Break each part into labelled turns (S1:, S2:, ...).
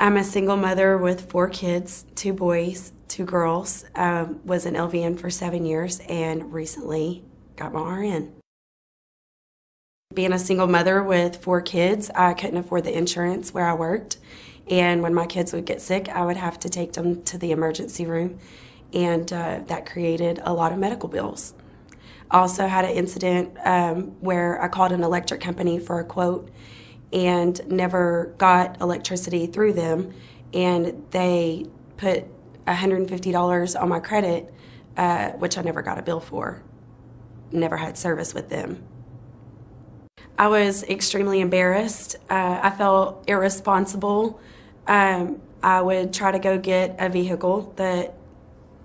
S1: I'm a single mother with 4 kids, 2 boys, 2 girls. Was an LVN for 7 years and recently got my RN. Being a single mother with 4 kids, I couldn't afford the insurance where I worked. And when my kids would get sick, I would have to take them to the emergency room. And that created a lot of medical bills. I also had an incident where I called an electric company for a quote and never got electricity through them, and they put $150 on my credit, which I never got a bill for. Never had service with them. I was extremely embarrassed. I felt irresponsible. I would try to go get a vehicle that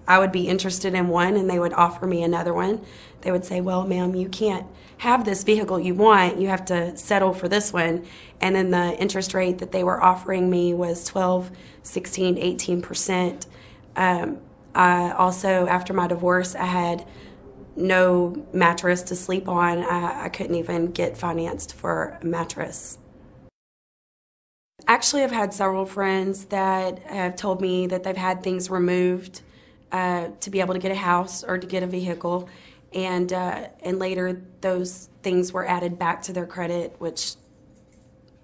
S1: I would be interested in one, and they would offer me another one. They would say, well, ma'am, you can't have this vehicle you want. You have to settle for this one. And then the interest rate that they were offering me was 12, 16, 18%. I also, after my divorce, I had no mattress to sleep on. I couldn't even get financed for a mattress. Actually, I've had several friends that have told me that they've had things removed to be able to get a house or to get a vehicle, and later those things were added back to their credit, which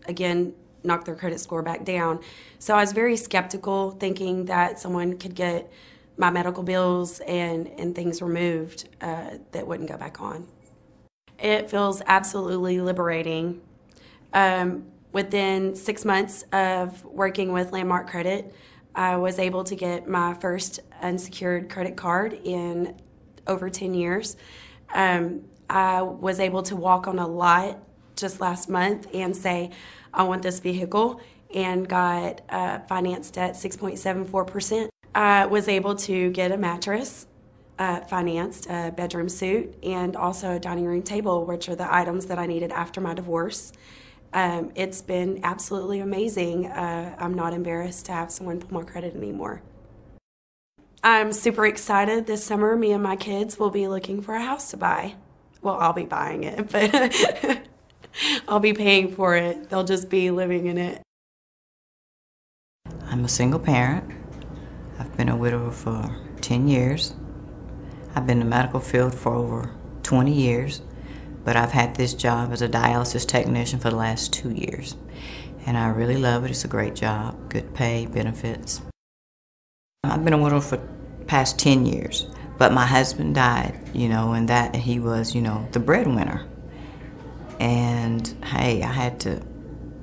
S1: again knocked their credit score back down. So I was very skeptical, thinking that someone could get my medical bills and things removed that wouldn't go back on. It feels absolutely liberating. Within 6 months of working with Lien Morton Credit, I was able to get my first unsecured credit card in over 10 years. I was able to walk on a lot just last month and say, I want this vehicle, and got financed at 6.74%. I was able to get a mattress financed, a bedroom suite, and also a dining room table, which are the items that I needed after my divorce. It's been absolutely amazing. I'm not embarrassed to have someone pull my credit anymore. I'm super excited. This summer, me and my kids will be looking for a house to buy. Well, I'll be buying it, but I'll be paying for it. They'll just be living in it.
S2: I'm a single parent. I've been a widower for 10 years. I've been in the medical field for over 20 years. But I've had this job as a dialysis technician for the last 2 years. And I really love it. It's a great job, good pay, benefits. I've been a widow for the past 10 years. But my husband died, and that he was, the breadwinner. And hey, I had to,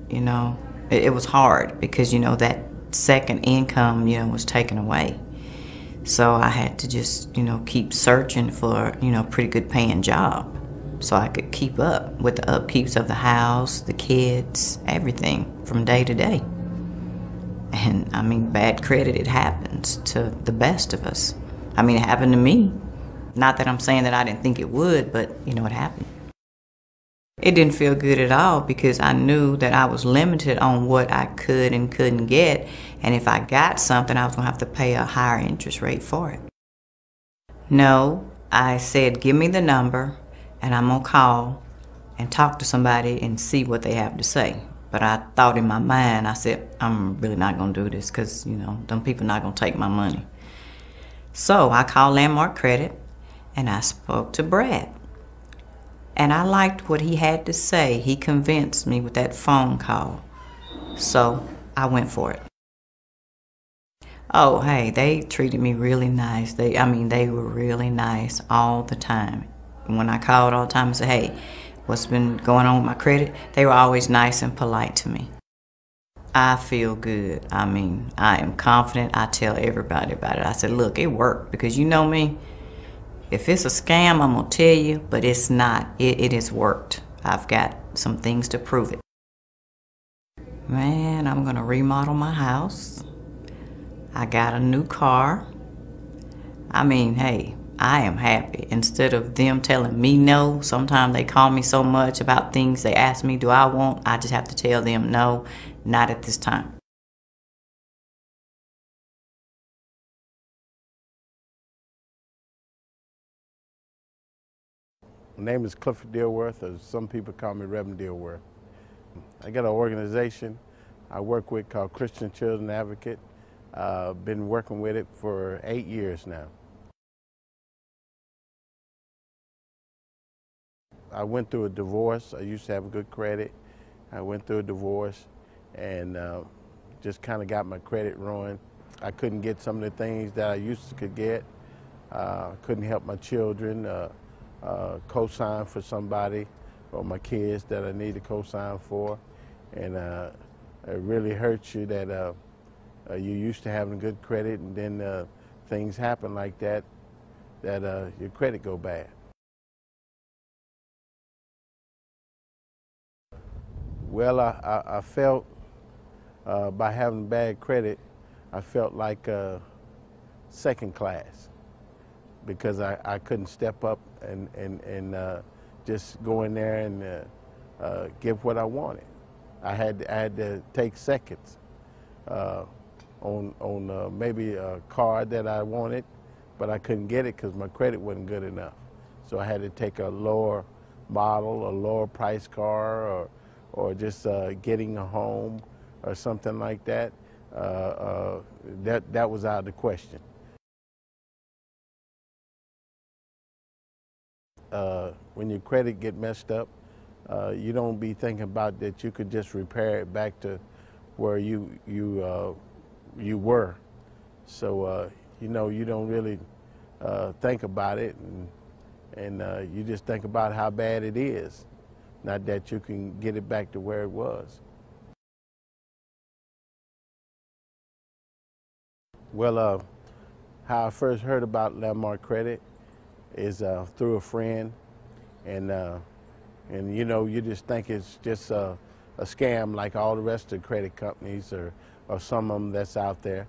S2: it was hard because, that second income, was taken away. So I had to just, keep searching for, a pretty good paying job, so I could keep up with the upkeeps of the house, the kids, everything from day to day. And I mean, bad credit, it happens to the best of us. I mean, it happened to me. Not that I'm saying that I didn't think it would, but it happened. It didn't feel good at all because I knew that I was limited on what I could and couldn't get. And if I got something, I was gonna have to pay a higher interest rate for it. No, I said, give me the number, and I'm gonna call and talk to somebody and see what they have to say. But I thought in my mind, I said, I'm really not gonna do this because, them people not gonna take my money. So I called Lien Morton Credit and I spoke to Brad. And I liked what he had to say. He convinced me with that phone call. So I went for it. Oh, hey, they treated me really nice. They were really nice all the time. When I called all the time and said, hey, what's been going on with my credit? They were always nice and polite to me. I feel good. I am confident. I tell everybody about it. I said, look, it worked because you know me. If it's a scam, I'm going to tell you, but it's not. It has worked. I've got some things to prove it. Man, I'm going to remodel my house. I got a new car. Hey, I am happy. Instead of them telling me no, sometimes they call me so much about things they ask me, do I want? I just have to tell them no, not at this time.
S3: My name is Clifford Dilworth, or some people call me Reverend Dilworth. I got an organization I work with called Christian Children Advocate. Been working with it for 8 years now. I went through a divorce. I used to have good credit. I went through a divorce and just kind of got my credit ruined. I couldn't get some of the things that I used to could get. Couldn't help my children, co-sign for somebody or my kids that I need to co-sign for. And it really hurts you that you're used to having good credit and then things happen like that, your credit go bad. Well, I felt by having bad credit, I felt like second class because I couldn't step up and just go in there and give what I wanted. I had to take seconds on maybe a car that I wanted, but I couldn't get it because my credit wasn't good enough. So I had to take a lower model, a lower price car, or just getting a home or something like that. That was out of the question. When your credit get messed up, you don't be thinking about that you could just repair it back to where you were. So you know, you don't really think about it, and you just think about how bad it is, not that you can get it back to where it was. Well, how I first heard about Landmark Credit is through a friend, and you know, you just think it's just a scam like all the rest of the credit companies or some of them that's out there.